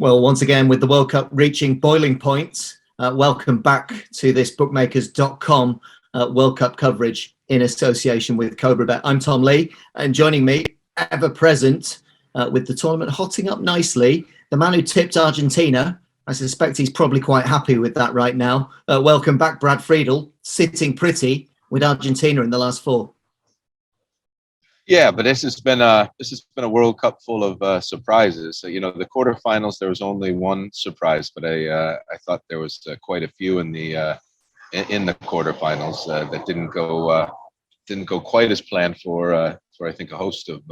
Well, once again, with the World Cup reaching boiling point, welcome back to this bookmakers.com World Cup coverage in association with Cobra Bet. I'm Tom Lee, and joining me, ever present, with the tournament hotting up nicely, the man who tipped Argentina. I suspect he's probably quite happy with that right now. Welcome back, Brad Friedel, sitting pretty with Argentina in the last four. Yeah, but this has been a World Cup full of surprises. So, the quarterfinals, there was only one surprise, but I thought there was quite a few in the quarterfinals that didn't go quite as planned for I think a host of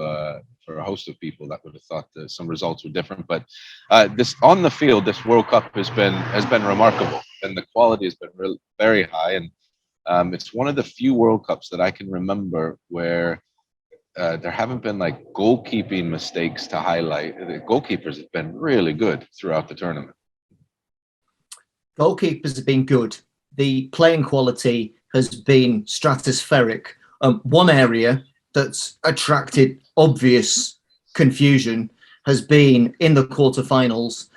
people that would have thought that some results were different. But this on the field, this World Cup has been remarkable, and the quality has been very high. And it's one of the few World Cups that I can remember where there haven't been like goalkeeping mistakes to highlight. The goalkeepers have been really good throughout the tournament. Goalkeepers have been good. The playing quality has been stratospheric. One area that's attracted obvious confusion has been in the quarterfinals,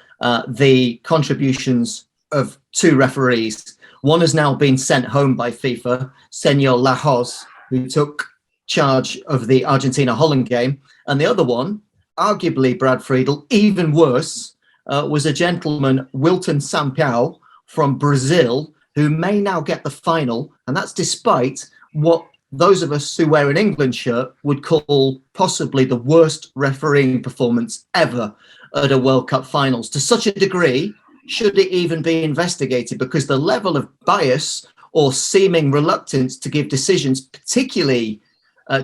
the contributions of two referees. One has now been sent home by FIFA, Senor Lahoz, who took charge of the Argentina-Holland game, and the other one, arguably Brad Friedel, even worse, was a gentleman, Wilton Sampaio from Brazil, who may now get the final, and that's despite what those of us who wear an England shirt would call possibly the worst refereeing performance ever at a World Cup finals. To such a degree, should it even be investigated? Because the level of bias or seeming reluctance to give decisions, particularly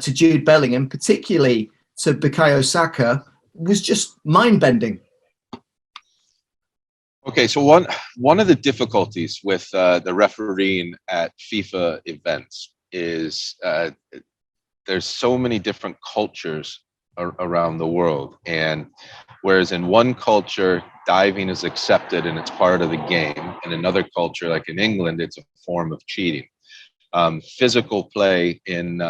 to Jude Bellingham, particularly to Bukayo Saka, was just mind-bending. Okay, so one of the difficulties with the refereeing at FIFA events is there's so many different cultures around the world, and whereas in one culture diving is accepted and it's part of the game, in another culture like in England it's a form of cheating. Physical play in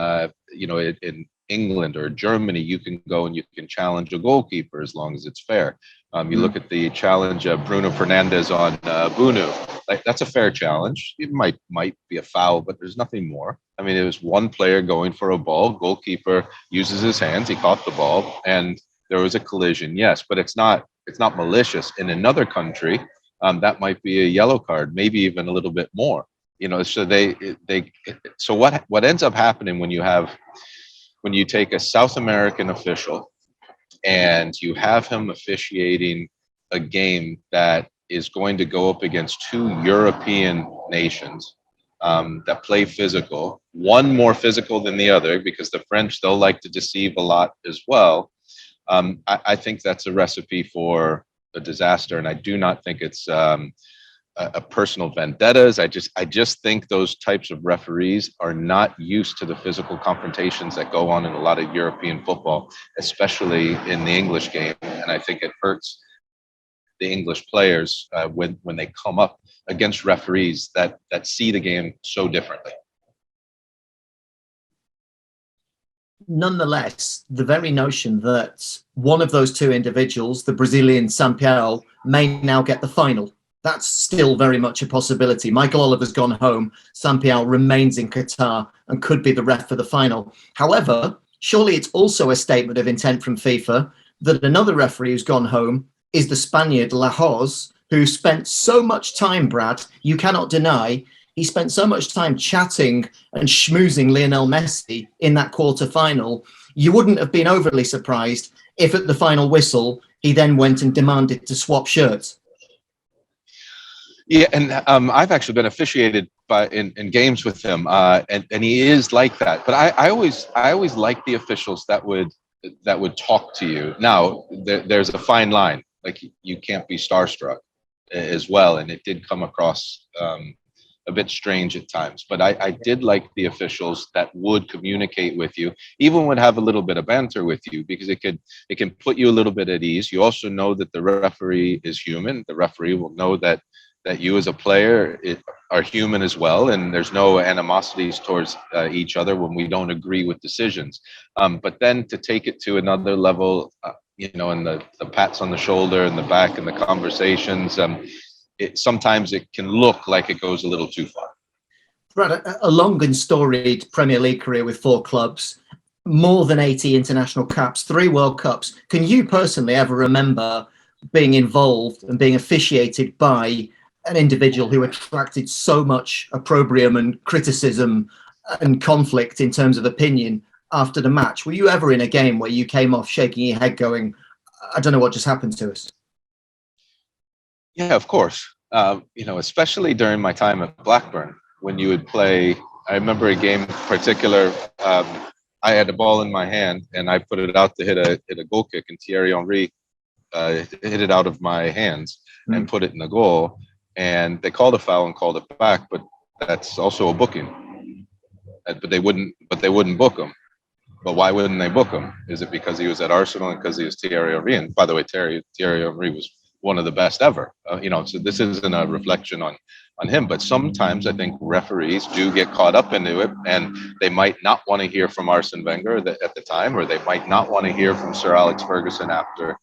England or Germany, you can go and you can challenge a goalkeeper as long as it's fair. You look at the challenge of Bruno Fernandes on Bunu, like that's a fair challenge. It might be a foul, but there's nothing more. I mean, it was one player going for a ball, goalkeeper uses his hands, he caught the ball, and there was a collision. Yes, but it's not malicious. In another country, that might be a yellow card, maybe even a little bit more. So what ends up happening when you take a South American official and you have him officiating a game that is going to go up against two European nations that play physical, one more physical than the other, because the French, they'll like to deceive a lot as well. I think that's a recipe for a disaster, and I do not think it's a personal vendettas. I just think those types of referees are not used to the physical confrontations that go on in a lot of European football, especially in the English game. And I think it hurts the English players when they come up against referees that see the game so differently. Nonetheless, the very notion that one of those two individuals, the Brazilian Sampaio, may now get the final, that's still very much a possibility. Michael Oliver's gone home. Sampaio remains in Qatar and could be the ref for the final. However, surely it's also a statement of intent from FIFA that another referee who's gone home is the Spaniard Lahoz, who spent so much time, Brad, you cannot deny, he spent so much time chatting and schmoozing Lionel Messi in that quarter-final. You wouldn't have been overly surprised if at the final whistle, he then went and demanded to swap shirts. Yeah, and I've actually been officiated in games with him, and he is like that. But I always like the officials that would talk to you. Now there's a fine line. Like you can't be starstruck as well, and it did come across a bit strange at times. But I did like the officials that would communicate with you, even would have a little bit of banter with you, because it can put you a little bit at ease. You also know that the referee is human. The referee will know that you as a player are human as well, and there's no animosities towards each other when we don't agree with decisions. But then to take it to another level, and the pats on the shoulder and the back and the conversations, sometimes it can look like it goes a little too far. Brad, a long and storied Premier League career with 4 clubs, more than 80 international caps, 3 World Cups. Can you personally ever remember being involved and being officiated by an individual who attracted so much opprobrium and criticism and conflict in terms of opinion after the match? Were you ever in a game where you came off shaking your head going, I don't know what just happened to us? Yeah, of course. Especially during my time at Blackburn, when you would play, I remember a game in particular, I had the ball in my hand and I put it out to hit a goal kick, and Thierry Henry hit it out of my hands and put it in the goal. And they called a foul and called it back, but that's also a booking. But they wouldn't book him. But why wouldn't they book him? Is it because he was at Arsenal and because he was Thierry Henry? And by the way, Thierry Henry was one of the best ever. So this isn't a reflection on him, but sometimes I think referees do get caught up into it, and they might not want to hear from Arsene Wenger at the time, or they might not want to hear from Sir Alex Ferguson after.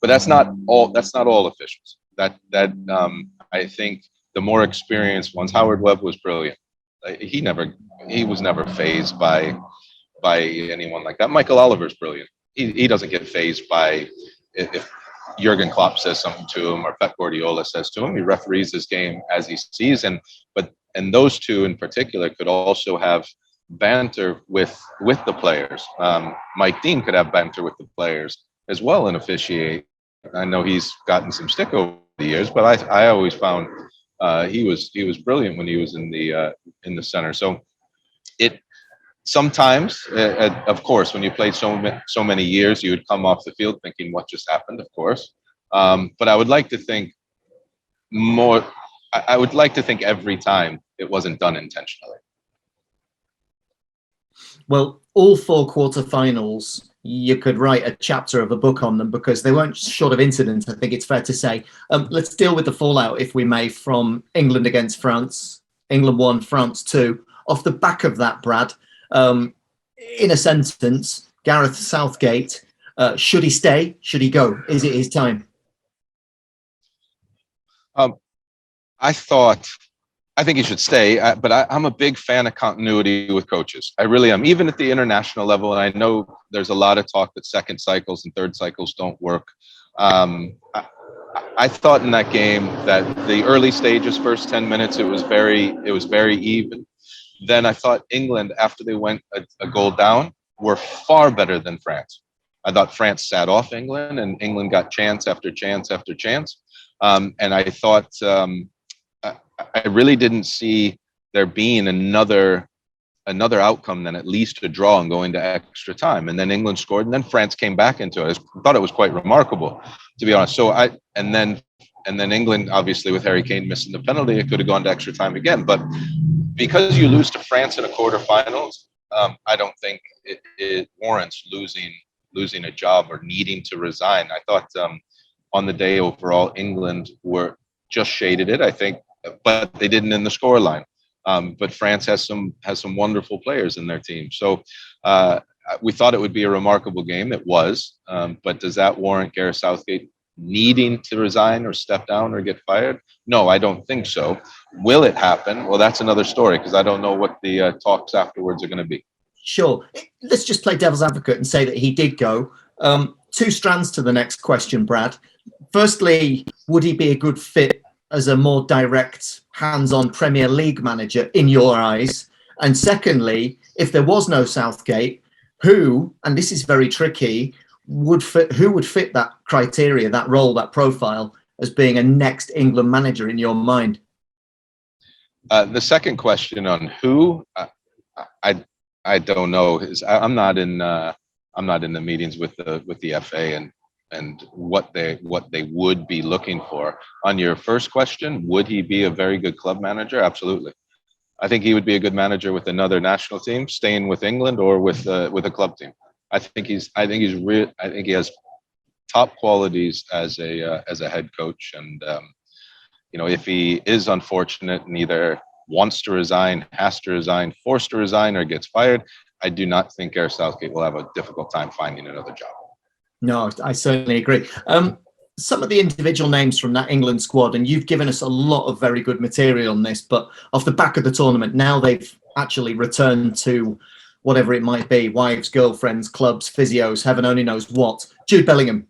But that's not all officials. I think the more experienced ones. Howard Webb was brilliant. He was never fazed by anyone like that. Michael Oliver's brilliant. He doesn't get fazed by if Jurgen Klopp says something to him or Pep Guardiola says to him. He referees his game as he sees, and those two in particular could also have banter with the players. Mike Dean could have banter with the players as well and officiate. I know he's gotten some stick over the years, but I always found he was brilliant when he was in the center. So sometimes, of course, when you played so many years, you would come off the field thinking, what just happened, of course. But I would like to think more. I would like to think every time it wasn't done intentionally. Well, all 4 quarterfinals, you could write a chapter of a book on them because they weren't short of incidents, I think it's fair to say. Let's deal with the fallout, if we may, from England against France. England 1, France 2. Off the back of that, Brad, in a sentence, Gareth Southgate, should he stay? Should he go? Is it his time? I think he should stay, but I'm a big fan of continuity with coaches. I really am, even at the international level. And I know there's a lot of talk that second cycles and third cycles don't work. I thought in that game that the early stages, first 10 minutes, it was very even. Then I thought England, after they went a goal down, were far better than France. I thought France sat off England, and England got chance after chance after chance. And I thought I really didn't see there being another outcome than at least a draw and going to extra time. And then England scored, and then France came back into it. I thought it was quite remarkable, to be honest. So and then England, obviously, with Harry Kane missing the penalty, it could have gone to extra time again. But because you lose to France in a quarterfinals, I don't think it warrants losing a job or needing to resign. I thought on the day overall, England were just shaded it, I think, but they didn't in the scoreline. But France has some wonderful players in their team. So we thought it would be a remarkable game. It was. But does that warrant Gareth Southgate needing to resign or step down or get fired? No, I don't think so. Will it happen? Well, that's another story, because I don't know what the talks afterwards are going to be. Sure. Let's just play devil's advocate and say that he did go. 2 strands to the next question, Brad. Firstly, would he be a good fit as a more direct, hands-on Premier League manager in your eyes? And secondly, if there was no Southgate, who, and this is very tricky, who would fit that criteria, that role, that profile as being a next England manager in your mind? The second question on who, I don't know. I'm not in the meetings with the FA and what they would be looking for. On your first question, would he be a very good club manager? Absolutely. I think he would be a good manager with another national team, staying with England, or with a club team. I think he has top qualities as a head coach, and if he is unfortunate and either wants to resign, has to resign, forced to resign, or gets fired, I do not think Gareth Southgate will have a difficult time finding another job. No, I certainly agree. Some of the individual names from that England squad, and you've given us a lot of very good material on this, but off the back of the tournament, now they've actually returned to whatever it might be, wives, girlfriends, clubs, physios, heaven only knows what. Jude Bellingham,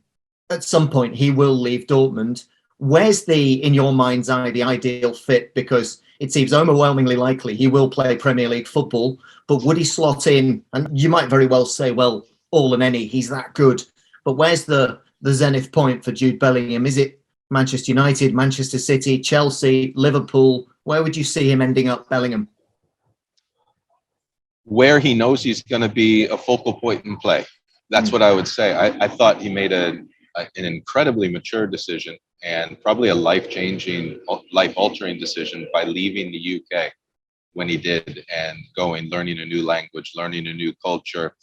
at some point, he will leave Dortmund. Where's in your mind's eye, the ideal fit? Because it seems overwhelmingly likely he will play Premier League football, but would he slot in? And you might very well say, well, all and any, he's that good. But where's the zenith point for Jude Bellingham? Is it Manchester United, Manchester City, Chelsea, Liverpool? Where would you see him ending up, Bellingham? Where he knows he's going to be a focal point in play. That's what I would say. I thought he made an incredibly mature decision and probably a life-changing, life-altering decision by leaving the UK when he did and learning a new language, learning a new culture,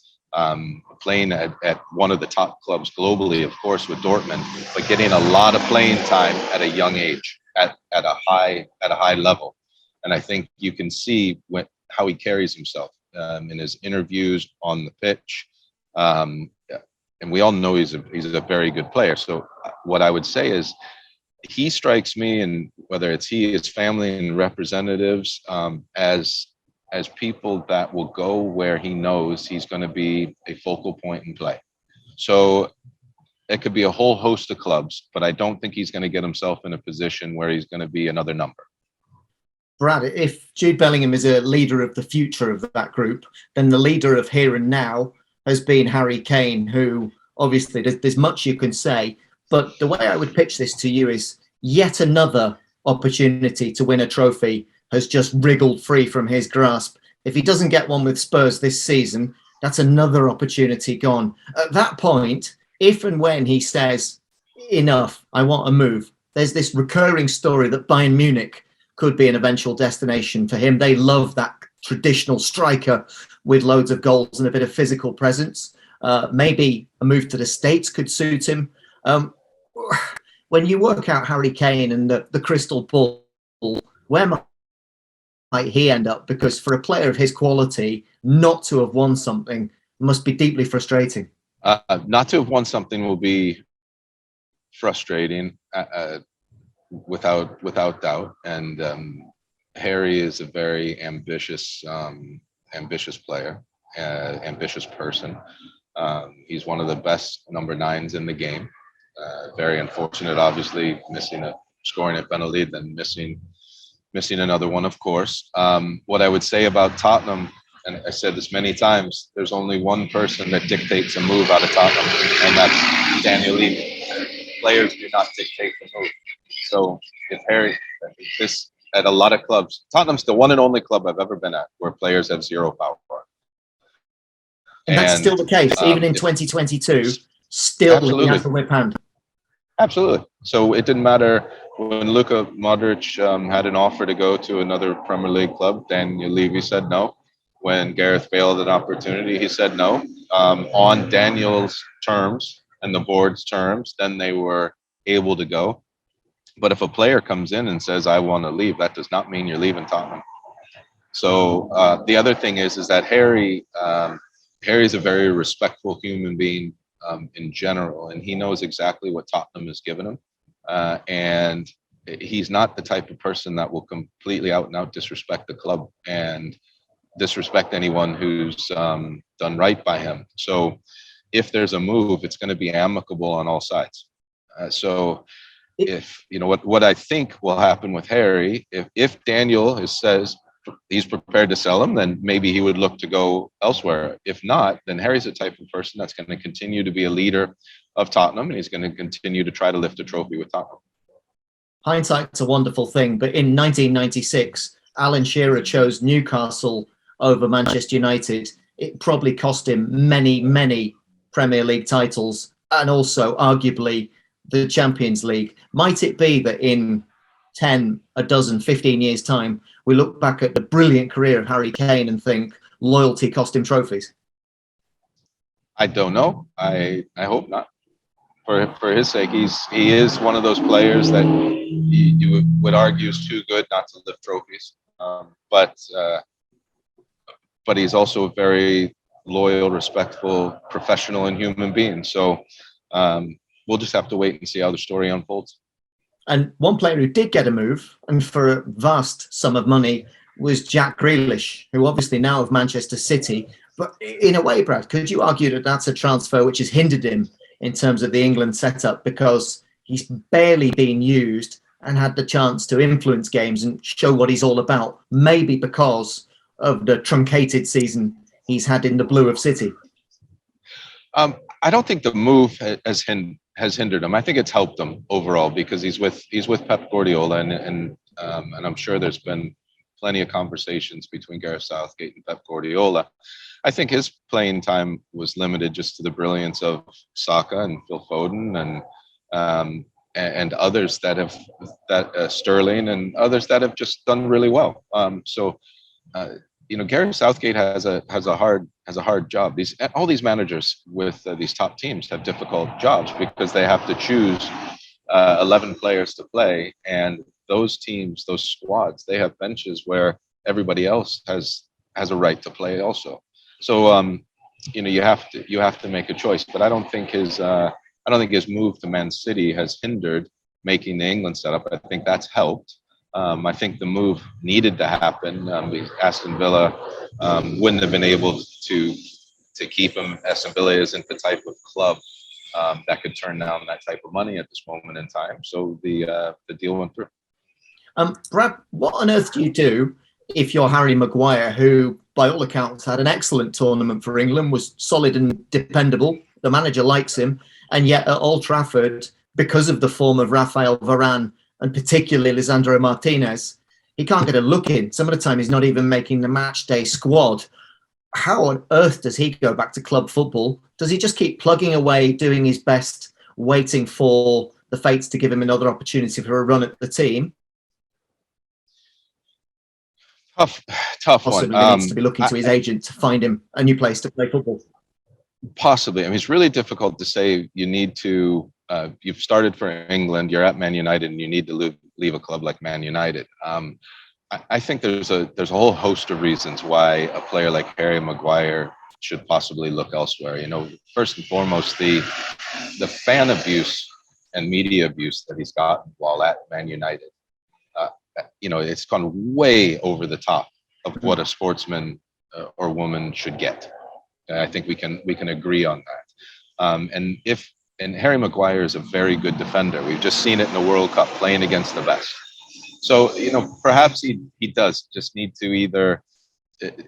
playing at one of the top clubs globally, of course, with Dortmund, but getting a lot of playing time at a young age, at a high level. And I think you can see how he carries himself in his interviews on the pitch. And we all know he's a very good player. So what I would say is he strikes me, and whether it's his family and representatives, as people that will go where he knows he's going to be a focal point in play. So it could be a whole host of clubs, but I don't think he's going to get himself in a position where he's going to be another number. Brad, if Jude Bellingham is a leader of the future of that group, then the leader of here and now has been Harry Kane, who obviously there's much you can say, but the way I would pitch this to you is yet another opportunity to win a trophy has just wriggled free from his grasp. If he doesn't get one with Spurs this season, that's another opportunity gone. At that point, if and when he says, enough, I want to move, there's this recurring story that Bayern Munich could be an eventual destination for him. They love that traditional striker with loads of goals and a bit of physical presence. Maybe a move to the States could suit him. When you work out Harry Kane and the crystal ball, where might he end up? Because for a player of his quality, not to have won something must be deeply frustrating. Not to have won something will be frustrating, without doubt. And Harry is a very ambitious player, ambitious person. He's one of the best number 9s in the game. Very unfortunate, obviously, scoring a penalty, then missing another one, of course. What I would say about Tottenham, and I said this many times, there's only one person that dictates a move out of Tottenham, and that's Daniel Levy. Players do not dictate the move. So if this at a lot of clubs, Tottenham's the one and only club I've ever been at where players have zero power. And that's still the case, even in 2022, still he has the whip hand. Absolutely. So it didn't matter when Luka Modric had an offer to go to another Premier League club, Daniel Levy said no. When Gareth Bale had an opportunity, he said no. On Daniel's terms and the board's terms, then they were able to go. But if a player comes in and says, I want to leave, that does not mean you're leaving Tottenham. So the other thing is that Harry's a very respectful human being in general, and he knows exactly what Tottenham has given him. And he's not the type of person that will completely out and out disrespect the club and disrespect anyone who's done right by him. So if there's a move, it's going to be amicable on all sides. So if what I think will happen with Harry, if Daniel says he's prepared to sell him, then maybe he would look to go elsewhere. If not, then Harry's the type of person that's going to continue to be a leader of Tottenham, and he's going to continue to try to lift a trophy with Tottenham. Hindsight's a wonderful thing, but in 1996, Alan Shearer chose Newcastle over Manchester United. It probably cost him many, many Premier League titles and also arguably the Champions League. Might it be that in 10, a dozen, 15 years' time, we look back at the brilliant career of Harry Kane and think loyalty cost him trophies? I don't know. I hope not. For his sake, he is one of those players that you would argue is too good not to lift trophies. But he's also a very loyal, respectful, professional, and human being. So We'll just have to wait and see how the story unfolds. And one player who did get a move, and for a vast sum of money, was Jack Grealish, who obviously now of Manchester City. But in a way, Brad, could you argue that that's a transfer which has hindered him in terms of the England setup, because he's barely been used and had the chance to influence games and show what he's all about, maybe because of the truncated season he's had in the blue of City? I don't think the move has hindered him. I think it's helped him overall, because he's with Pep Guardiola, and I'm sure there's been plenty of conversations between Gareth Southgate and Pep Guardiola. I think his playing time was limited just to the brilliance of Saka and Phil Foden and others Sterling and others that have just done really well. Gareth Southgate has a hard job. All these managers with these top teams have difficult jobs, because they have to choose 11 players to play, and those teams, those squads, they have benches where everybody else has a right to play also. So you have to make a choice. But I don't think his move to Man City has hindered making the England setup. I think that's helped. I think the move needed to happen. Aston Villa wouldn't have been able to keep him. Aston Villa isn't the type of club that could turn down that type of money at this moment in time. So the deal went through. Brad, what on earth do you do if you're Harry Maguire, who, by all accounts, had an excellent tournament for England, was solid and dependable, the manager likes him, and yet at Old Trafford, because of the form of Rafael Varane and particularly Lisandro Martinez, he can't get a look in. Some of the time he's not even making the match day squad. How on earth does he go back to club football? Does he just keep plugging away, doing his best, waiting for the fates to give him another opportunity for a run at the team? Tough Possibly one. he needs to be looking to his agent to find him a new place to play football. Possibly. I mean, it's really difficult to say. You need to. You've started for England. You're at Man United, and you need to leave a club like Man United. I think there's a whole host of reasons why a player like Harry Maguire should possibly look elsewhere. First and foremost, the fan abuse and media abuse that he's gotten while at Man United. It's gone way over the top of what a sportsman or woman should get. I think we can agree on that. And Harry Maguire is a very good defender. We've just seen it in the World Cup, playing against the best. So perhaps he does just need to either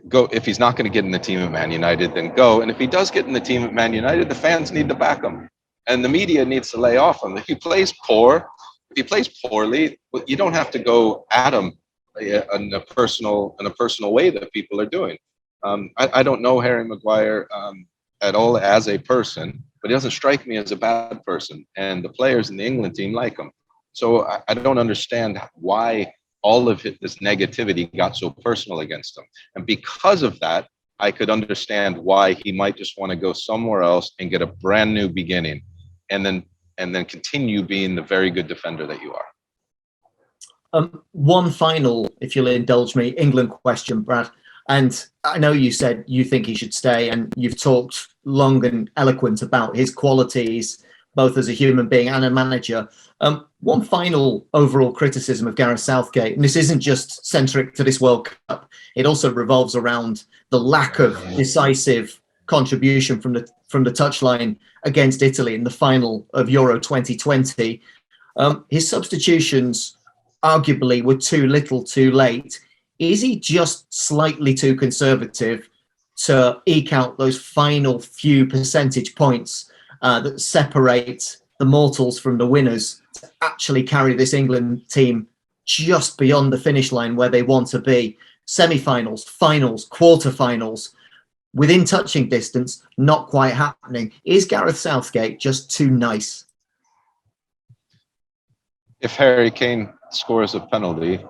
go. If he's not going to get in the team at Man United, then go. And if he does get in the team at Man United, the fans need to back him, and the media needs to lay off him. If he plays poorly, you don't have to go at him in a personal way that people are doing. I don't know Harry Maguire at all as a person, but he doesn't strike me as a bad person, and the players in the England team like him. So I don't understand why all of this negativity got so personal against him. And because of that, I could understand why he might just want to go somewhere else and get a brand new beginning, and then continue being the very good defender that you are. One final, if you'll indulge me, England question, Brad. And I know you said you think he should stay, and you've talked long and eloquent about his qualities, both as a human being and a manager. One final overall criticism of Gareth Southgate, and this isn't just centric to this World Cup, it also revolves around the lack of decisive contribution from the touchline against Italy in the final of Euro 2020. His substitutions arguably were too little too late. Is he just slightly too conservative to eke out those final few percentage points that separate the mortals from the winners to actually carry this England team just beyond the finish line where they want to be? Semi-finals, finals, quarter-finals, within touching distance, not quite happening. Is Gareth Southgate just too nice? If Harry Kane scores a penalty,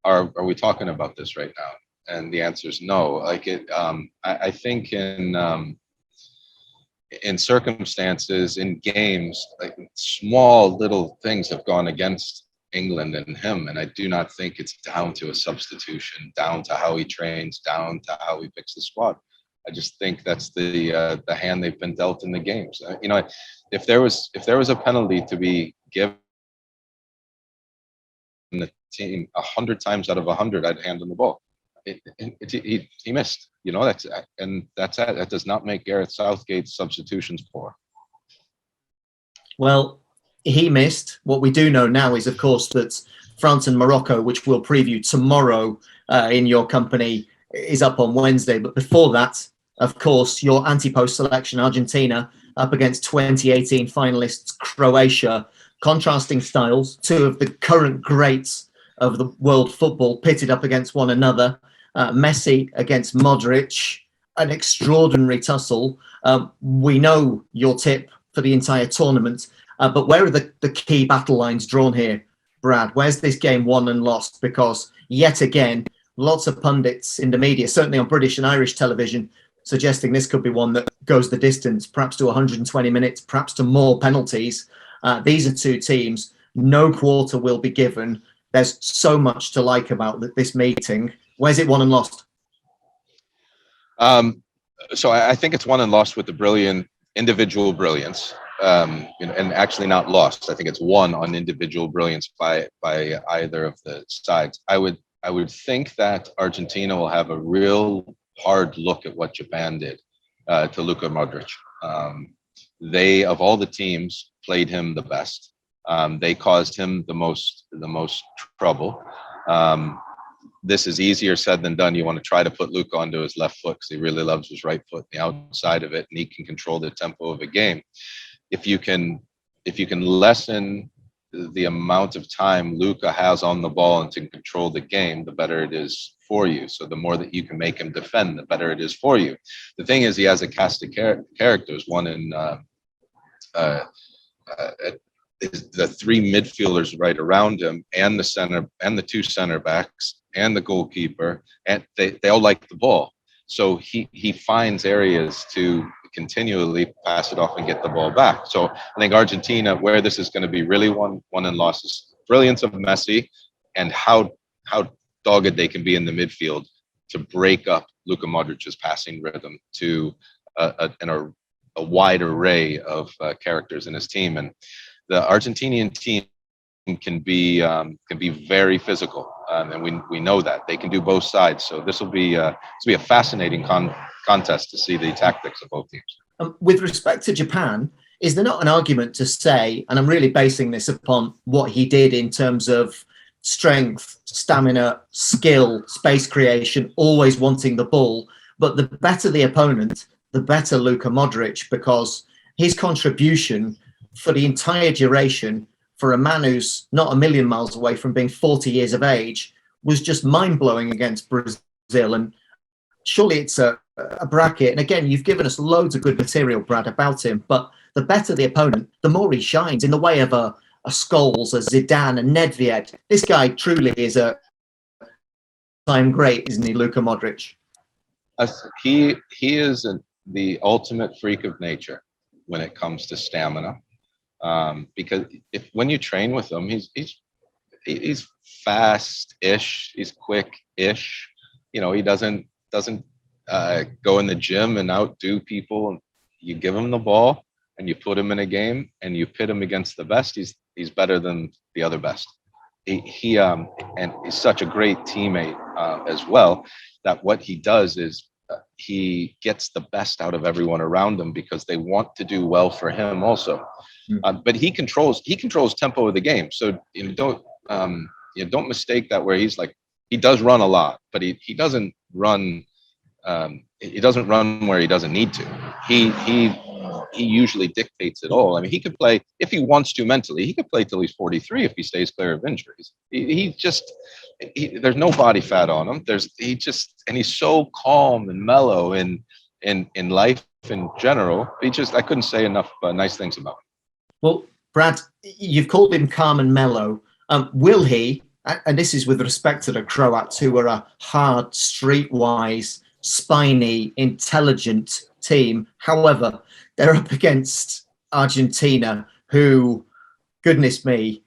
are we talking about this right now? And the answer is no. I think in circumstances, in games, like small little things have gone against England and him, and I do not think it's down to a substitution, down to how he trains, down to how he picks the squad. I just think that's the hand they've been dealt in the games. If there was a penalty to be given the team 100 times out of 100, I'd hand him the ball. He missed. That's it. That does not make Gareth Southgate's substitutions poor. Well, he missed. What we do know now is, of course, that France and Morocco, which we'll preview tomorrow in your company, is up on Wednesday. But before that, of course, your anti-post selection, Argentina, up against 2018 finalists, Croatia. Contrasting styles, two of the current greats of the world football pitted up against one another. Messi against Modric, an extraordinary tussle. We know your tip for the entire tournament, but where are the key battle lines drawn here, Brad? Where's this game won and lost? Because yet again, lots of pundits in the media, certainly on British and Irish television, suggesting this could be one that goes the distance, perhaps to 120 minutes, perhaps to more penalties. These are two teams. No quarter will be given. There's so much to like about this meeting. Where's it won and lost? So I think it's won and lost with the brilliant individual brilliance, and actually not lost. I think it's won on individual brilliance by either of the sides. I would think that Argentina will have a real hard look at what Japan did to Luka Modric. They, of all the teams, played him the best. They caused him the most trouble. This is easier said than done. You want to try to put Luka onto his left foot because he really loves his right foot, the outside of it, and he can control the tempo of a game. If you can lessen the amount of time Luka has on the ball and to control the game, the better it is for you. So the more that you can make him defend, the better it is for you. The thing is, he has a cast of characters. One in the three midfielders right around him, and the center, and the two center backs, and the goalkeeper, and they all like the ball. So he finds areas to continually pass it off and get the ball back. So I think Argentina, where this is going to be really won and lost, is brilliance of Messi and how dogged they can be in the midfield to break up Luka Modric's passing rhythm to a wide array of characters in his team. And the Argentinian team can be very physical, and we know that they can do both sides. So this will be a fascinating contest to see the tactics of both teams. With respect to Japan, is there not an argument to say, and I'm really basing this upon what he did in terms of strength, stamina, skill, space creation, always wanting the ball, but the better the opponent, the better Luka Modric, because his contribution for the entire duration, for a man who's not a million miles away from being 40 years of age, was just mind-blowing against Brazil. And surely it's a bracket. And again, you've given us loads of good material, Brad, about him, but the better the opponent, the more he shines in the way of a Scholes, a Zidane, a Nedved. This guy truly is a time great, isn't he, Luka Modric? He is the ultimate freak of nature when it comes to stamina. Because when you train with him, he's fast-ish, he's quick-ish. He doesn't go in the gym and outdo people. You give him the ball and you put him in a game and you pit him against the best. He's better than the other best. And he's such a great teammate as well, that what he does is he gets the best out of everyone around him because they want to do well for him also. But he controls tempo of the game. So don't mistake that, where he does run a lot, but he doesn't run. He doesn't run where he doesn't need to. He usually dictates it all. I mean, he could play if he wants to mentally. He could play till he's 43 if he stays clear of injuries. There's no body fat on him. And he's so calm and mellow in life in general. I couldn't say enough nice things about him. Well, Brad, you've called him calm and mellow. Will he, and this is with respect to the Croats, who are a hard, streetwise, spiny, intelligent team. However, they're up against Argentina, who, goodness me,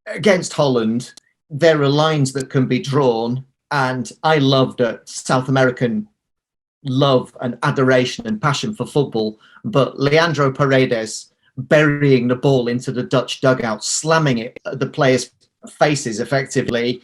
against Holland, there are lines that can be drawn. And I love that South American love and adoration and passion for football, but Leandro Paredes burying the ball into the Dutch dugout, slamming it at the players' faces effectively.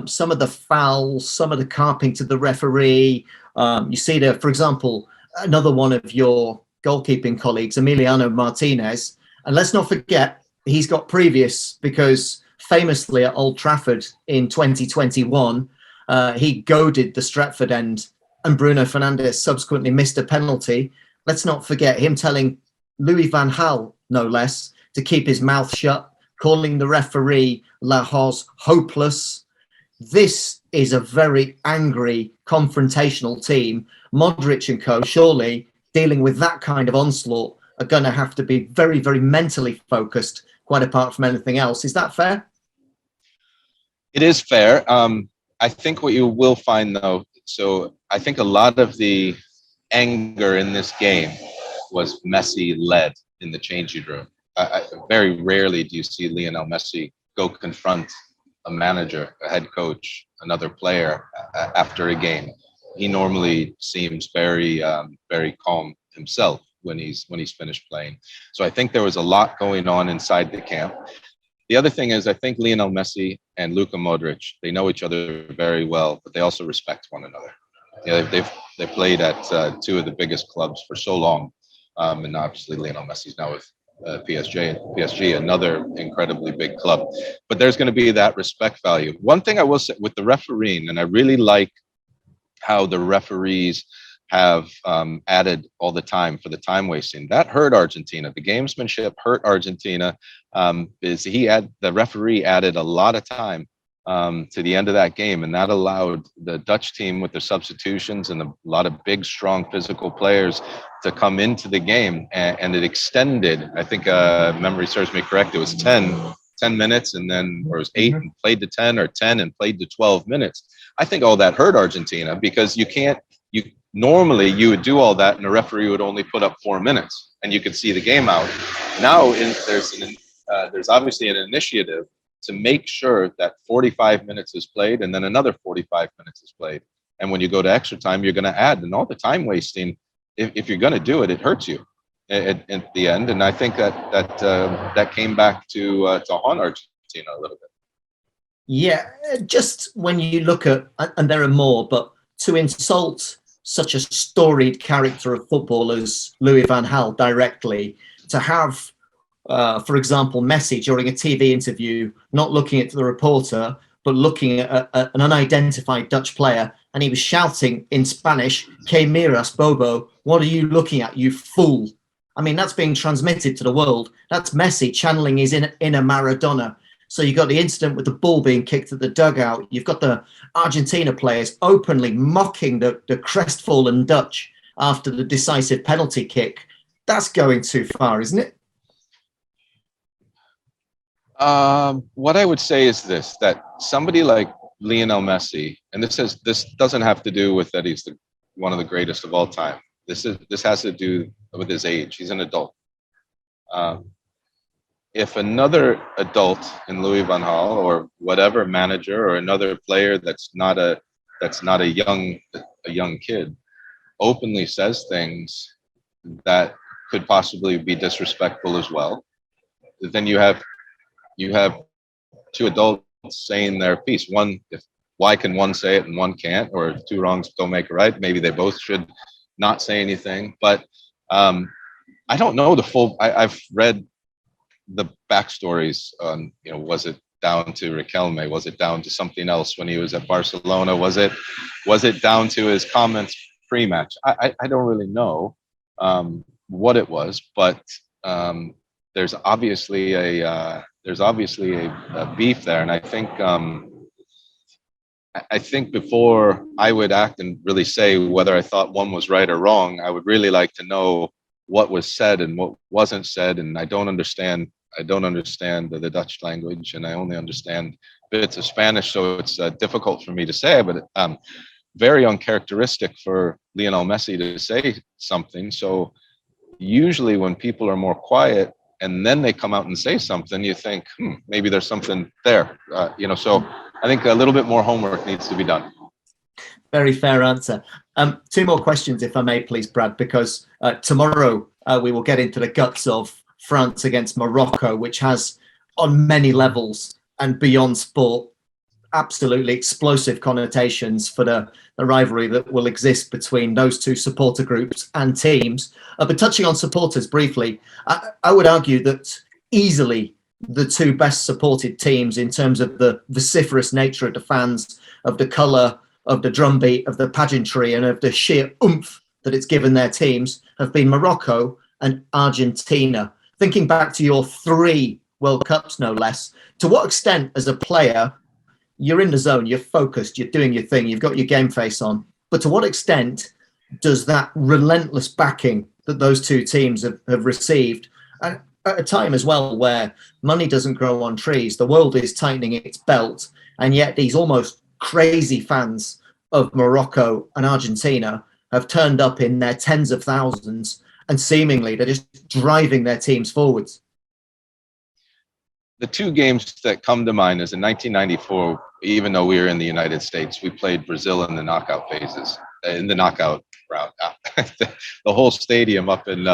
Some of the fouls, some of the carping to the referee. You see there, for example, another one of your goalkeeping colleagues, Emiliano Martinez. And let's not forget, he's got previous, because famously at Old Trafford in 2021, he goaded the Stretford end, and Bruno Fernandes subsequently missed a penalty. Let's not forget him telling Louis van Gaal, no less, to keep his mouth shut, calling the referee La Hoz hopeless. This is a very angry, confrontational team. Modric and co, surely, dealing with that kind of onslaught, are going to have to be very, very mentally focused, quite apart from anything else. Is that fair? It is fair. I think what you will find, though, so I think a lot of the anger in this game was Messi led in the changing room. Very rarely do you see Lionel Messi go confront a manager, a head coach, another player after a game. He normally seems very, very calm himself when he's finished playing. So I think there was a lot going on inside the camp. The other thing is, I think Lionel Messi and Luka Modric, they know each other very well, but they also respect one another. Yeah, they've played at two of the biggest clubs for so long, and obviously Lionel Messi's now with PSG, another incredibly big club. But there's going to be that respect value. One thing I will say with the refereeing, and I really like how the referees have added all the time for the time wasting. That hurt Argentina. The gamesmanship hurt Argentina. The referee added a lot of time to the end of that game, and that allowed the Dutch team with their substitutions and a lot of big, strong, physical players to come into the game, and it extended. I think memory serves me correct. It was 10 minutes, and then or it was 8 and played to 10, or 10 and played to 12 minutes. I think all that hurt Argentina, because normally you would do all that and the referee would only put up 4 minutes and you could see the game out. Now there's obviously an initiative to make sure that 45 minutes is played and then another 45 minutes is played. And when you go to extra time, you're going to add, and all the time wasting, if you're going to do it, it hurts you at the end. And I think that came back to haunt Argentina a little bit. Yeah, just when you look at, and there are more, but to insult such a storied character of football as Louis van Gaal directly, to have, for example, Messi during a TV interview, not looking at the reporter, but looking at an unidentified Dutch player, and he was shouting in Spanish, "Que miras, Bobo? What are you looking at, you fool?" I mean, that's being transmitted to the world. That's Messi channeling his inner Maradona. So you've got the incident with the ball being kicked at the dugout. You've got the Argentina players openly mocking the crestfallen Dutch after the decisive penalty kick. That's going too far, isn't it? What I would say is this, that somebody like Lionel Messi, and this doesn't have to do with that he's one of the greatest of all time. This has to do with his age. He's an adult. If another adult in Louis van Gaal or whatever manager or another player that's not a young kid openly says things that could possibly be disrespectful as well, then you have two adults saying their piece. Why can one say it and one can't, or two wrongs don't make a right? Maybe they both should not say anything. But I don't know the full. I've read the backstories on, was it down to Riquelme? Was it down to something else when he was at Barcelona? Was it down to his comments pre-match? I don't really know what it was, but there's obviously a beef there, and I think before I would act and really say whether I thought one was right or wrong, I would really like to know what was said and what wasn't said. And I don't understand the Dutch language, and I only understand bits of Spanish, so it's difficult for me to say. But very uncharacteristic for Lionel Messi to say something. So usually when people are more quiet and then they come out and say something, you think, maybe there's something there. So I think a little bit more homework needs to be done. Very fair answer. Two more questions, if I may, please, Brad, because tomorrow we will get into the guts of France against Morocco, which has, on many levels and beyond sport, absolutely explosive connotations for the rivalry that will exist between those two supporter groups and teams. But touching on supporters briefly, I would argue that easily the two best supported teams in terms of the vociferous nature of the fans, of the colour, of the drumbeat, of the pageantry, and of the sheer oomph that it's given their teams have been Morocco and Argentina. Thinking back to your 3 World Cups, no less, to what extent as a player you're in the zone, you're focused, you're doing your thing, you've got your game face on, but to what extent does that relentless backing that those two teams have received, and at a time as well where money doesn't grow on trees, the world is tightening its belt, and yet these almost crazy fans of Morocco and Argentina have turned up in their tens of thousands, and seemingly they're just driving their teams forwards? The 2 games that come to mind is in 1994, even though we were in the United States, we played Brazil in the knockout phases, in the knockout round. The whole stadium up in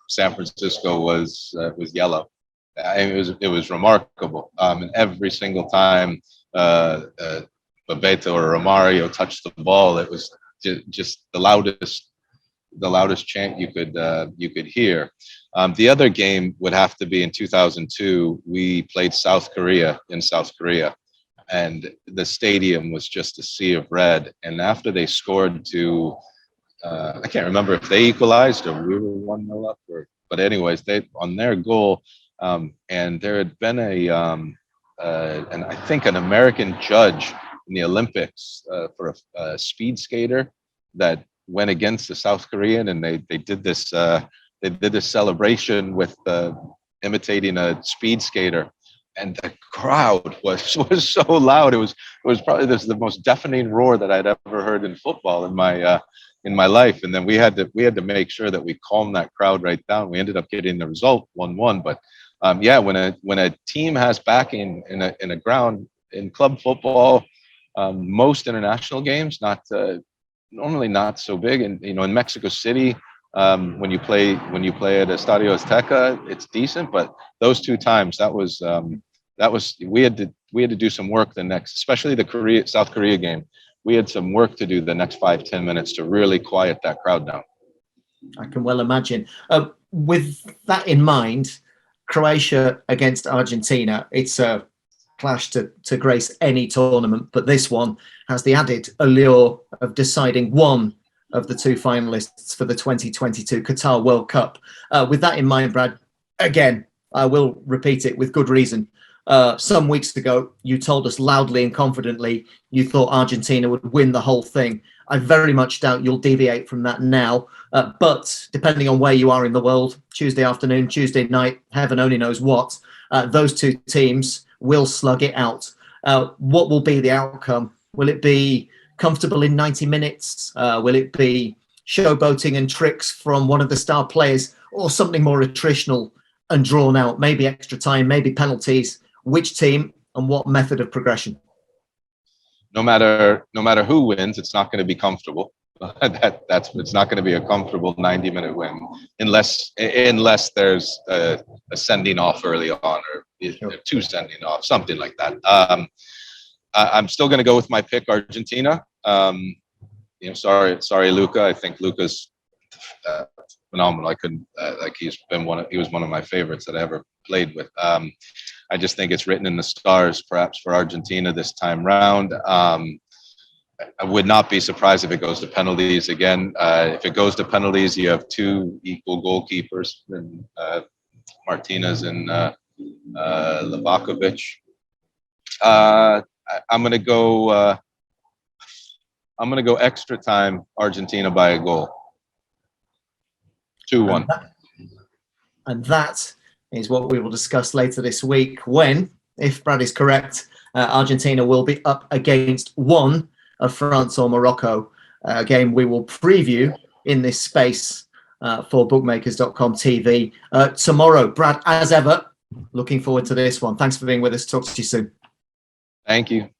San Francisco was yellow. It was remarkable. And every single time Bebeto or Romario touched the ball, it was just the loudest chant you could hear. The other game would have to be in 2002. We played South Korea in South Korea, and the stadium was just a sea of red. And after they scored to, I can't remember if they equalized or we were 1-0 up, but anyways, they on their goal, and there had been and I think an American judge in the Olympics for a speed skater that went against the South Korean, and they did this celebration with imitating a speed skater, and the crowd was so loud. It was probably the most deafening roar that I'd ever heard in football in my life. And then we had to make sure that we calmed that crowd right down. We ended up getting the result 1-1. But yeah, when a team has backing in a ground in club football, most international games, normally not so big. And in Mexico City, when you play at Estadio Azteca, it's decent. But those 2 times, that was we had to do some work the next, especially the South Korea game. We had some work to do the next 5-10 minutes to really quiet that crowd down. I can well imagine. With that in mind, Croatia against Argentina, it's a clash to grace any tournament, but this one has the added allure of deciding one of the 2 finalists for the 2022 Qatar World Cup. With that in mind, Brad, again, I will repeat it with good reason. Some weeks ago, you told us loudly and confidently you thought Argentina would win the whole thing. I very much doubt you'll deviate from that now. But depending on where you are in the world, Tuesday afternoon, Tuesday night, heaven only knows what, those 2 teams will slug it out. What will be the outcome? Will it be comfortable in 90 minutes? Will it be showboating and tricks from one of the star players, or something more attritional and drawn out, maybe extra time, maybe penalties? Which team and what method of progression? No matter who wins, it's not going to be comfortable. It's not going to be a comfortable 90-minute win unless there's a sending off early on, or 2 sending off, something like that. I'm still going to go with my pick, Argentina. Sorry, Luka. I think Luka's phenomenal. I couldn't he was one of my favorites that I ever played with. I just think it's written in the stars, perhaps, for Argentina this time round. I would not be surprised if it goes to penalties again. If it goes to penalties, you have 2 equal goalkeepers, and Martinez and Livakovic. I'm gonna go extra time, Argentina by a goal. 2-1. And that is what we will discuss later this week when, if Brad is correct, Argentina will be up against one of France or Morocco. A game we will preview in this space for bookmakers.com TV tomorrow. Brad, as ever, looking forward to this one. Thanks for being with us. Talk to you soon. Thank you.